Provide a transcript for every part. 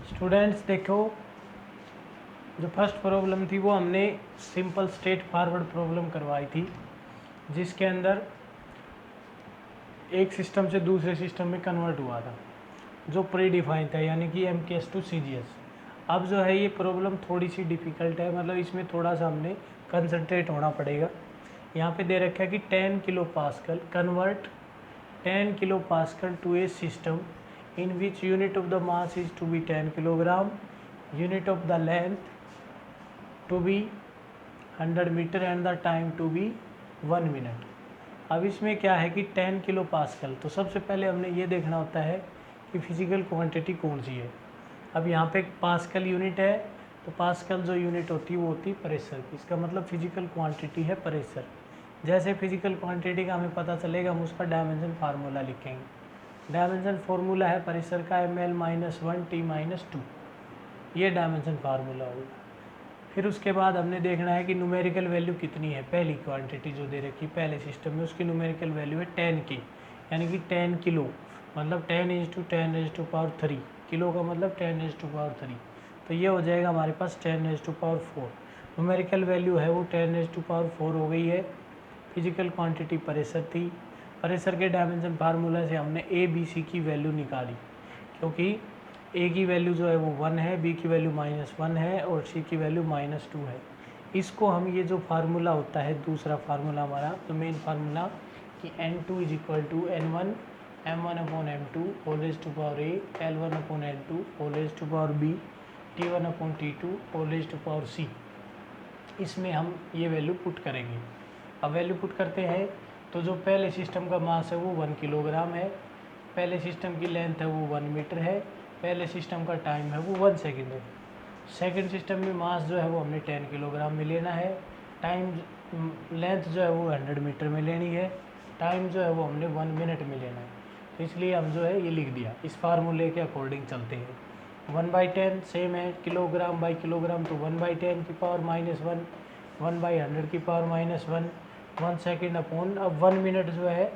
Students देखो, जो first problem थी वो हमने सिंपल स्ट्रेट फॉरवर्ड प्रॉब्लम करवाई थी, जिसके अंदर एक सिस्टम से दूसरे सिस्टम में कन्वर्ट हुआ था जो प्री डिफाइन था, यानी कि MKS टू CGS। अब जो है ये प्रॉब्लम थोड़ी सी डिफ़िकल्ट है, मतलब इसमें थोड़ा सा हमने कंसंट्रेट होना पड़ेगा। यहाँ पे दे रखा है कि 10 kilo pascal convert 10 kilo pascal to a system in which unit of the mass is to be 10 kilogram, unit of the length to be 100 metre and the time to be 1 minute. अब इसमें क्या है कि 10 kilo pascal, तो सबसे पहले हमने ये देखना होता है कि फिजिकल क्वांटिटी कौन सी है। अब यहाँ पे पास्कल यूनिट है, तो पास्कल जो यूनिट होती है वो होती है प्रेशर की, इसका मतलब फिजिकल क्वांटिटी है प्रेशर। जैसे फिजिकल क्वांटिटी का हमें पता चलेगा, हम उसका डायमेंशन फार्मूला लिखेंगे। डायमेंशन फार्मूला है प्रेशर का ml-1 T-2, ये डायमेंशन फार्मूला होगा। फिर उसके बाद हमने देखना है कि न्यूमेरिकल वैल्यू कितनी है। पहली क्वांटिटी जो दे रखी पहले सिस्टम में, उसकी न्यूमेरिकल वैल्यू है 10 की, यानी कि 10 किलो, मतलब 10⁻10⁻3, किलो का मतलब 10⁻3, तो ये हो जाएगा हमारे पास 10⁻4। न्यूमेरिकल वैल्यू है वो 10⁻4 हो गई है। फिजिकल क्वांटिटी प्रेशर थी। प्रेशर के डायमेंशन फार्मूला से हमने A B C की वैल्यू निकाली, क्योंकि A की वैल्यू जो है वो 1 है, B की वैल्यू -1 है और C की वैल्यू -2 है। इसको हम ये जो फार्मूला होता है दूसरा फार्मूला हमारा, तो मेन फार्मूला कि N2 = N1 M1/M2 whole raise to power A L1/L2 whole raise to power B T1/T2 whole raise to power C। इसमें हम ये वैल्यू पुट करेंगे। अब वैल्यू पुट करते हैं तो जो पहले सिस्टम का मास है वो 1 किलोग्राम है, पहले सिस्टम की लेंथ है वो 1 मीटर है, पहले सिस्टम का टाइम है वो 1 सेकंड है। सेकंड सिस्टम में मास जो है वो हमने 10 किलोग्राम में लेना है, टाइम लेंथ जो है वो 100 मीटर में लेनी है, टाइम जो है वो हमने 1 मिनट में लेना है। तो इसलिए हम जो है ये लिख दिया। इस फार्मूले के अकॉर्डिंग चलते हैं। 1/10 सेम है, किलोग्राम बाई किलोग्राम, तो 1/10 की पावर -1, 1/100 की पावर -1, 1 सेकेंड अपॉन, अब 1 मिनट जो है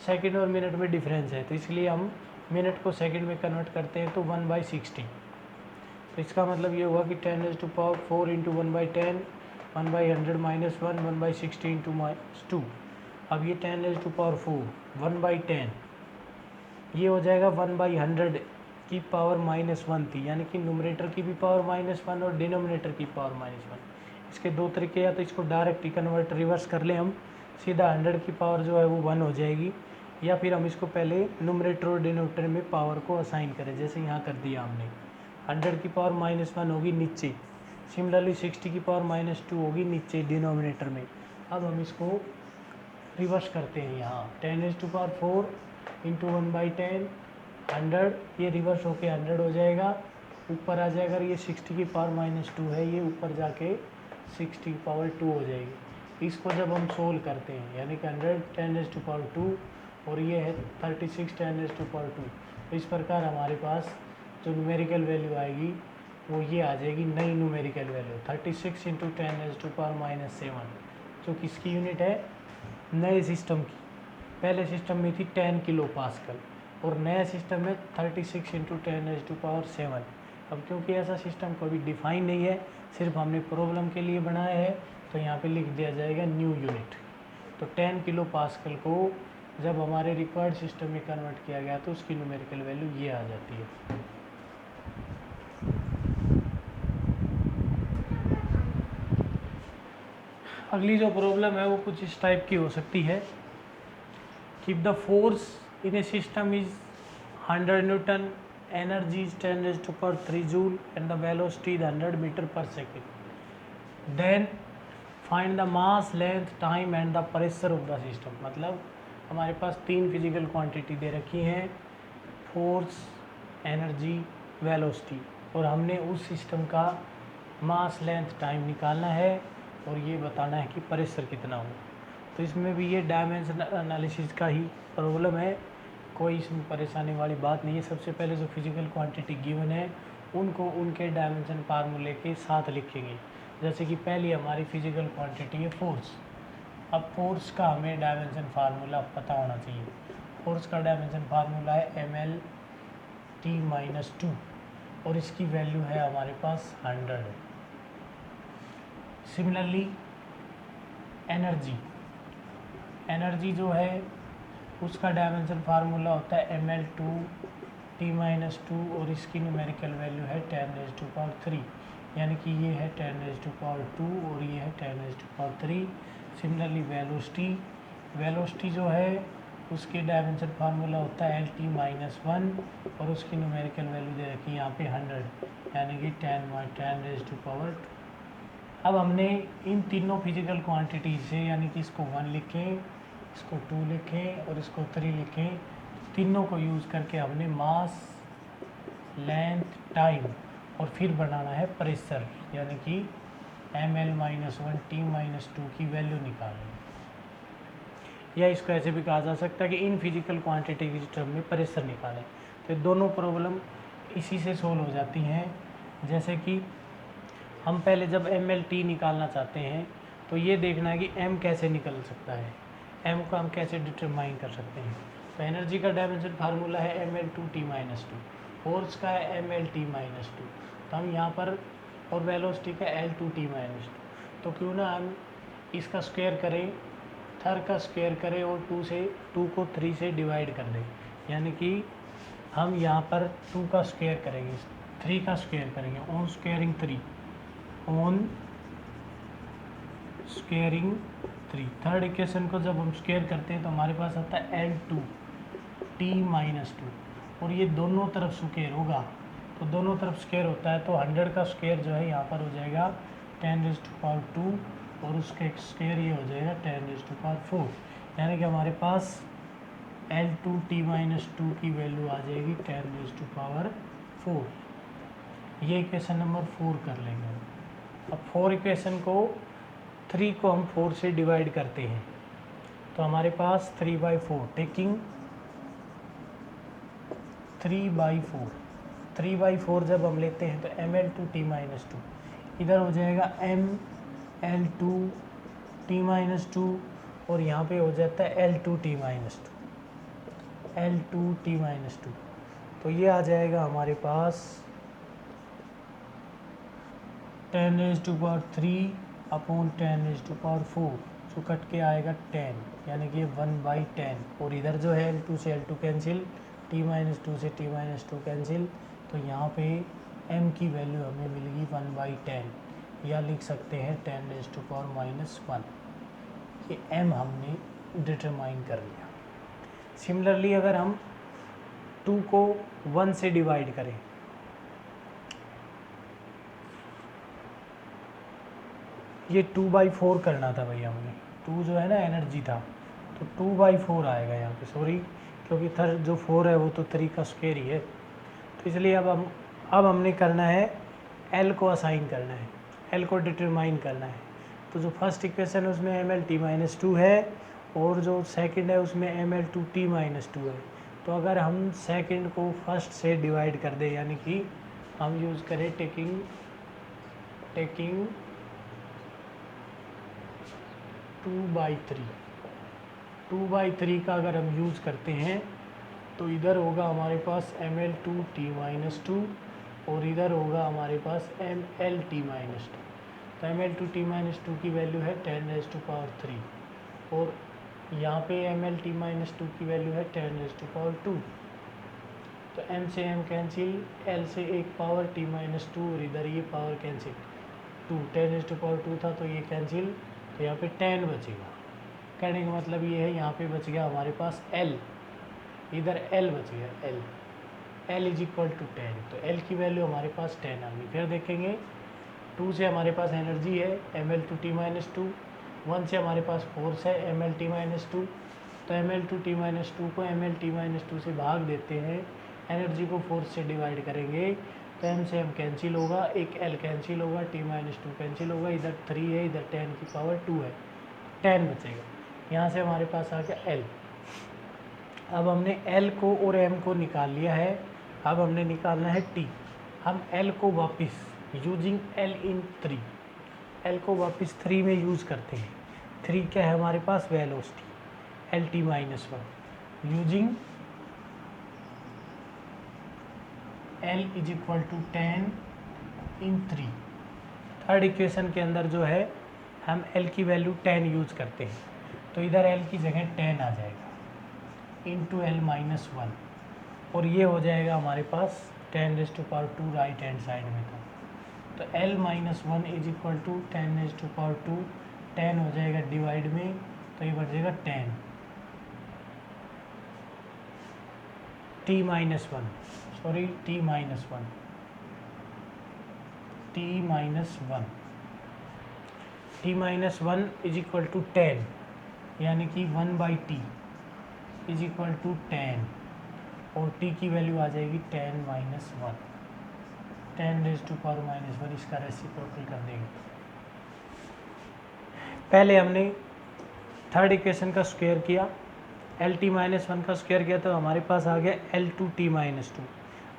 सेकेंड और मिनट में डिफरेंस है, तो इसलिए हम मिनट को सेकेंड में कन्वर्ट करते हैं, तो 1/60। तो इसका मतलब ये हुआ कि 10⁻4 इंटू 1/10, 1/100 -1, 1/60 इंटू -2। अब ये 10⁻4 1/10 ये हो जाएगा 1/100 की पावर -1 थी, यानी कि न्यूमरेटर की भी पावर -1 और डिनोमिनेटर की पावर -1। इसके दो तरीके, या तो इसको डायरेक्ट ही कन्वर्ट रिवर्स कर लें हम, सीधा 100 की पावर जो है वो 1 हो जाएगी, या फिर हम इसको पहले न्यूमरेटर और डिनोमिनेटर में पावर को असाइन करें, जैसे यहाँ कर दिया हमने। 100 की पावर -1 होगी नीचे, सिमिलरली 60 की पावर -2 होगी नीचे डिनोमिनेटर में। अब हम इसको रिवर्स करते हैं यहाँ, 10⁻4 इंटू 1/10 100, ये रिवर्स होके 100 हो जाएगा, ऊपर आ जाएगा। ये 60 की पावर -2 है, ये ऊपर जाके 60 की पावर 2 हो जाएगी। इसको जब हम सोल्व करते हैं, यानी कि 100 10⁻2 और ये है 36 10⁻2, तो इस प्रकार हमारे पास जो न्यूमेरिकल वैल्यू आएगी वो ये आ जाएगी, नई न्यूमेरिकल वैल्यू 36 इंटू 10⁻⁻7, जो किसकी यूनिट है, नए सिस्टम की। पहले सिस्टम में थी 10 किलो पास्कल और नया सिस्टम में 36 इंटू 10⁻7। अब क्योंकि ऐसा सिस्टम कभी डिफाइन नहीं है, सिर्फ हमने प्रॉब्लम के लिए बनाया है, तो यहाँ पे लिख दिया जाएगा न्यू यूनिट। तो 10 किलो पास्कल को जब हमारे रिक्वायर्ड सिस्टम में कन्वर्ट किया गया तो उसकी न्यूमेरिकल वैल्यू ये आ जाती है। अगली जो प्रॉब्लम है वो कुछ इस टाइप की हो सकती है कि the force in A system is 100 Newton, energy is 10⁻³ joule and the velocity is 100 meter per second. Then find the mass, length, time and the pressure of the system। मतलब हमारे पास 3 फिजिकल क्वांटिटी दे रखी हैं, force, energy, velocity, और हमने उस system का मास, length, time निकालना है और ये बताना है कि प्रेशर कितना हो। तो इसमें भी ये डायमेंशन एनालिसिस का ही प्रॉब्लम है, कोई इसमें परेशानी वाली बात नहीं है। सबसे पहले जो फिजिकल क्वांटिटी गिवन है उनको उनके डायमेंशन फार्मूले के साथ लिखेंगे। जैसे कि पहली हमारी फिजिकल क्वांटिटी है फोर्स। अब फोर्स का हमें डायमेंशन फार्मूला पता होना चाहिए। फोर्स का डायमेंशन फार्मूला है ml T-2, और इसकी वैल्यू है हमारे पास 100। सिमिलरली एनर्जी जो है उसका डायमेंशन फार्मूला होता है ml2T-2 और इसकी न्यूमेरिकल वैल्यू है 10⁻3, यानी कि ये है 10⁻2 और ये है 10⁻3। सिमिलरली वेलोसिटी जो है उसके डायमेंशन फार्मूला होता है LT-1 और उसकी न्यूमेरिकल वैल्यू दे रखी है यहाँ पे 100, यानी कि 10⁻2। अब हमने इन तीनों फिजिकल क्वांटिटी से, यानी कि इसको 1 लिखें, इसको 2 लिखें और इसको 3 लिखें, तीनों को यूज़ करके हमने मास, लेंथ, टाइम और फिर बनाना है प्रेशर, यानी कि ml-1T-2 की वैल्यू निकालनी। या इसको ऐसे भी कहा जा सकता है कि इन फिजिकल क्वांटिटी की टर्म में प्रेशर निकालें। तो दोनों प्रॉब्लम इसी से सोल्व हो जाती हैं। जैसे कि हम पहले जब ml-T निकालना चाहते हैं तो ये देखना है कि m कैसे निकल सकता है, m को हम कैसे डिटरमाइन कर सकते हैं। तो एनर्जी का डायमेंशन फार्मूला है ml2T-2, फोर्स का है ml-T-2, तो हम यहाँ पर, और वेलोसिटी का L2T-2, तो क्यों ना हम इसका स्क्वायर करें, थर का स्क्वायर करें और 2 को 3 से डिवाइड कर दें, यानी कि हम यहाँ पर 2 का स्क्वायर करेंगे, 3 का स्क्वायर करेंगे, ऑन स्क्वायरिंग 3। थर्ड इक्वेशन को जब हम स्क्वायर करते हैं तो हमारे पास आता है L2T-2, और ये दोनों तरफ स्क्वायर होगा, तो दोनों तरफ स्क्वायर होता है तो 100 का स्क्वायर जो है यहाँ पर हो जाएगा 10⁻2 और उसका स्क्वायर ये हो जाएगा 10⁻4, यानी कि हमारे पास L2T-2 की वैल्यू आ जाएगी 10⁻4। ये इक्वेशन नंबर 4 कर लेंगे। अब 4 इक्वेशन को 3 को हम 4 से डिवाइड करते हैं तो हमारे पास 3/4, टेकिंग 3/4 जब हम लेते हैं तो ml2T-2 इधर हो जाएगा ml2T-2 और यहाँ पे हो जाता है L2T-2, तो ये आ जाएगा हमारे पास 10⁻3/10⁻4, जो कट के आएगा 10, यानी कि 1/10, और इधर जो है L2 से L2 कैंसिल, T-2 से T-2 कैंसिल, तो यहाँ पे m की वैल्यू हमें मिलेगी 1/10, या लिख सकते हैं 10⁻1। ये m हमने डिटरमाइन कर लिया। सिमिलरली अगर हम 2 को 1 से डिवाइड करें, ये 2/4 करना था भैया हमने, 2 जो है ना एनर्जी था, तो 2/4 आएगा यहाँ पे, सॉरी, क्योंकि थर्ड जो 4 है वो तो 3 का स्क्वायर ही है, तो इसलिए अब हमने करना है L को असाइन करना है, L को डिटरमाइन करना है। तो जो फर्स्ट इक्वेशन है उसमें ml-T-2 है और जो सेकंड है उसमें ml2T-2 है, तो अगर हम सेकंड को फर्स्ट से डिवाइड कर दें, यानी कि हम यूज़ करें टेकिंग 2/3 का अगर हम यूज़ करते हैं तो इधर होगा हमारे पास ml2T-2 और इधर होगा हमारे पास ml-T-2, तो ml2T-2 की वैल्यू है 10⁻3 और यहाँ पे ml-T-2 की वैल्यू है 10⁻2, तो m से m कैंसिल, l से एक पावर T-2 और इधर ये पावर कैंसिल, 10⁻2 था तो ये कैंसिल, तो यहाँ पे 10 बचेगा। कहने का मतलब ये है यहाँ पे बच गया हमारे पास L, इधर L बच गया, L = 10, तो L की वैल्यू हमारे पास 10 आ गई। फिर देखेंगे 2 से हमारे पास एनर्जी है ml2T-2, 1 से हमारे पास फोर्स है ml-T-2, तो ml2T-2 को ml-T-2 से भाग देते हैं, एनर्जी को फोर्स से डिवाइड करेंगे तो m से m कैंसिल होगा, एक L कैंसिल होगा, T-2 कैंसिल होगा, इधर 3 है, इधर 10⁻2 है, 10 बचेगा। यहाँ से हमारे पास आ गया L। अब हमने L को और M को निकाल लिया है, अब हमने निकालना है T। हम L को वापस यूजिंग L को वापस 3 में यूज़ करते हैं। 3 क्या है हमारे पास, velocity LT-1, using L is equal to 10 in 3। Third equation के अंदर जो है हम L की वैल्यू 10 यूज़ करते हैं, तो इधर L की जगह 10 आ जाएगा इंटू L माइनस 1, और ये हो जाएगा हमारे पास 10⁻² राइट हैंड साइड में था। तो L minus 1 is equal to 10⁻², 10 हो जाएगा डिवाइड में, तो ये बढ़ जाएगा 10 t minus 1, sorry t minus 1, t minus 1, t minus 1 is equal to 10, यानी कि 1/t इज इक्वल टू 10, और t की वैल्यू आ जाएगी 10 माइनस 1, 10⁻⁻1, इसका रेसिप्रोकल कर देंगे। पहले हमने थर्ड इक्वेशन का स्क्वायर किया, LT माइनस 1 का स्क्वायर किया, तो हमारे पास आ गया L2t माइनस 2,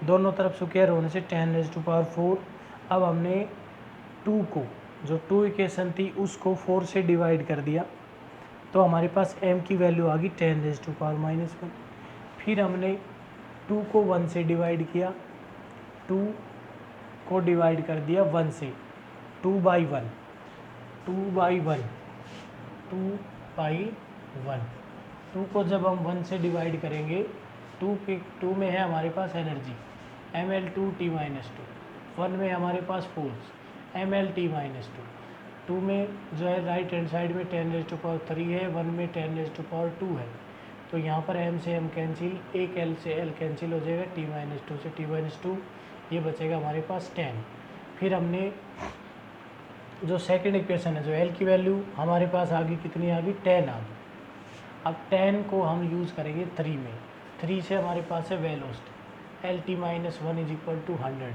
दोनों तरफ स्क्वायर होने से 10⁻⁴। अब हमने 2 को, जो 2 इक्वेशन थी उसको 4 से डिवाइड कर दिया, तो हमारे पास m की वैल्यू आ गई 10⁻⁻1। फिर हमने 2 को 1 से डिवाइड किया, 2 को डिवाइड कर दिया 1 से, 2/1, 2/1, 2/1। 2 को जब हम 1 से डिवाइड करेंगे, 2 में है हमारे पास एनर्जी ml2t माइनस 2, 1 में हमारे पास फोर्स mlt माइनस 2 में जो है राइट हैंड साइड में 10⁻³ है, 1 में 10⁻² है, तो यहाँ पर m से m कैंसिल, एक l से l कैंसिल हो जाएगा, t माइनस 2 से t माइनस 2, ये बचेगा हमारे पास 10। फिर हमने जो सेकंड इक्वेशन है, जो l की वैल्यू हमारे पास आ गई, कितनी आ गई, 10 आ गई। अब 10 को हम यूज़ करेंगे 3 में, 3 से हमारे पास है velocity LT minus 1 is equal to 100,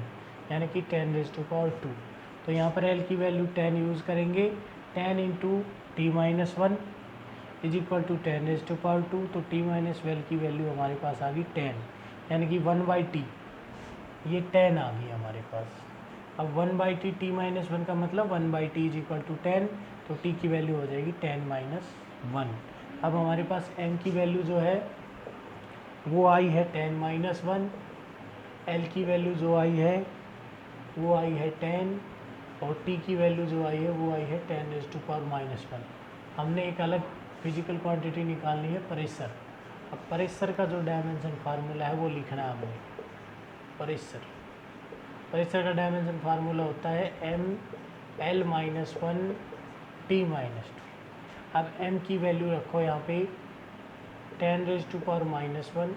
यानी कि 10⁻²। तो यहाँ पर L की वैल्यू 10 यूज़ करेंगे, 10 into T minus 1 is equal to 10⁻², तो t माइनस 12 की वैल्यू हमारे पास आ गई 10, यानी कि 1/t, ये 10 आ गई हमारे पास। अब 1/t, t माइनस 1 का मतलब 1/t इज इक्वल टू 10, तो t की वैल्यू हो जाएगी 10 माइनस 1। अब हमारे पास m की वैल्यू जो है वो आई है 10 माइनस 1, l की वैल्यू जो आई है वो आई है 10, और t की वैल्यू जो आई है वो आई है 10⁻⁻1। हमने एक अलग फिजिकल क्वांटिटी निकालनी है, प्रेशर। अब प्रेशर का जो डायमेंशन फार्मूला है वो लिखना है हमें। प्रेशर का डायमेंशन फार्मूला होता है ml माइनस 1 t माइनस 2। अब m की वैल्यू रखो यहाँ पे 10⁻⁻1,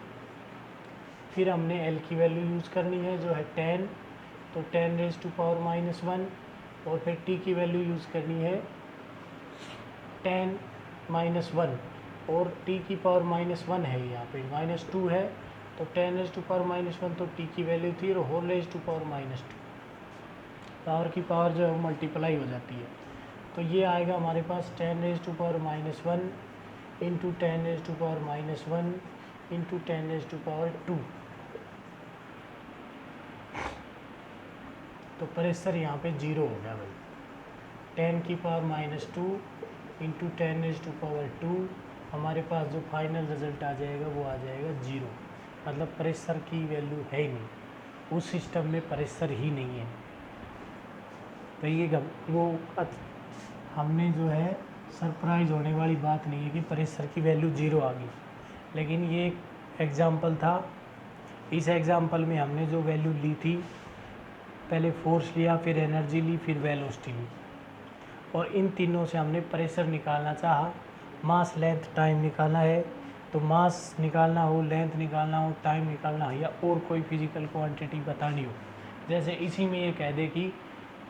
फिर हमने l की वैल्यू यूज़ करनी है जो है 10, तो 10⁻⁻1, और फिर t की वैल्यू यूज़ करनी है 10 माइनस 1, और t की पावर माइनस 1 है, यहाँ पे माइनस 2 है, तो 10⁻⁻1 तो t की वैल्यू थी, और whole raise to power minus 2, power की पावर जो है वो मल्टीप्लाई हो जाती है। तो ये आएगा हमारे पास 10⁻⁻1 इंटू 10⁻⁻1 इंटू 10⁻²। तो प्रेशर यहाँ पे 0 हो गया भाई, 10 की पावर माइनस 2 इंटू 10⁻², हमारे पास जो फाइनल रिजल्ट आ जाएगा वो आ जाएगा 0, मतलब प्रेशर की वैल्यू है ही नहीं, उस सिस्टम में प्रेशर ही नहीं है। तो ये वो हमने जो है सरप्राइज़ होने वाली बात नहीं है कि प्रेशर की वैल्यू 0 आ गई, लेकिन ये एक एग्ज़ाम्पल था। इस एग्ज़ाम्पल में हमने जो वैल्यू ली थी, पहले फोर्स लिया, फिर एनर्जी ली, फिर वेलोसिटी ली, और इन तीनों से हमने प्रेशर निकालना चाहा। मास, लेंथ, टाइम निकालना है, तो मास निकालना हो, लेंथ निकालना हो, टाइम निकालना हो, या और कोई फिजिकल क्वांटिटी बतानी हो, जैसे इसी में ये कह दे कि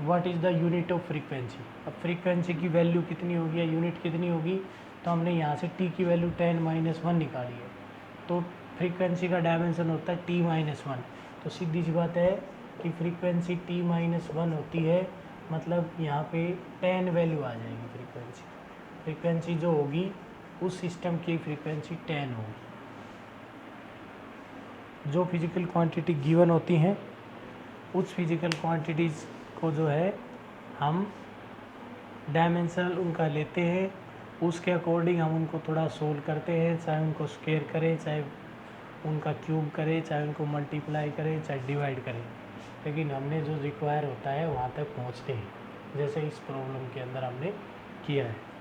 what is the unit of frequency. अब फ्रीक्वेंसी की वैल्यू कितनी होगी या यूनिट कितनी होगी, तो हमने यहाँ से t की वैल्यू 10⁻1 निकाली है, तो फ्रीक्वेंसी का डायमेंशन होता है t-1। तो सीधी सी बात है कि फ्रीक्वेंसी t-1 होती है, मतलब यहाँ पे 10 वैल्यू आ जाएगी। फ्रीक्वेंसी जो होगी उस सिस्टम की फ्रीक्वेंसी 10 होगी। जो फिजिकल क्वांटिटी गिवन होती हैं उस फिजिकल क्वांटिटीज़ को जो है हम डायमेंशनल उनका लेते हैं, उसके अकॉर्डिंग हम उनको थोड़ा सोल्व करते हैं, चाहे उनको स्क्वायर करें चाहे उनका क्यूब करें, चाहे उनको मल्टीप्लाई करें, चाहे डिवाइड करें, लेकिन हमने जो रिक्वायर होता है वहाँ तक पहुँचते हैं, जैसे इस प्रॉब्लम के अंदर हमने किया है।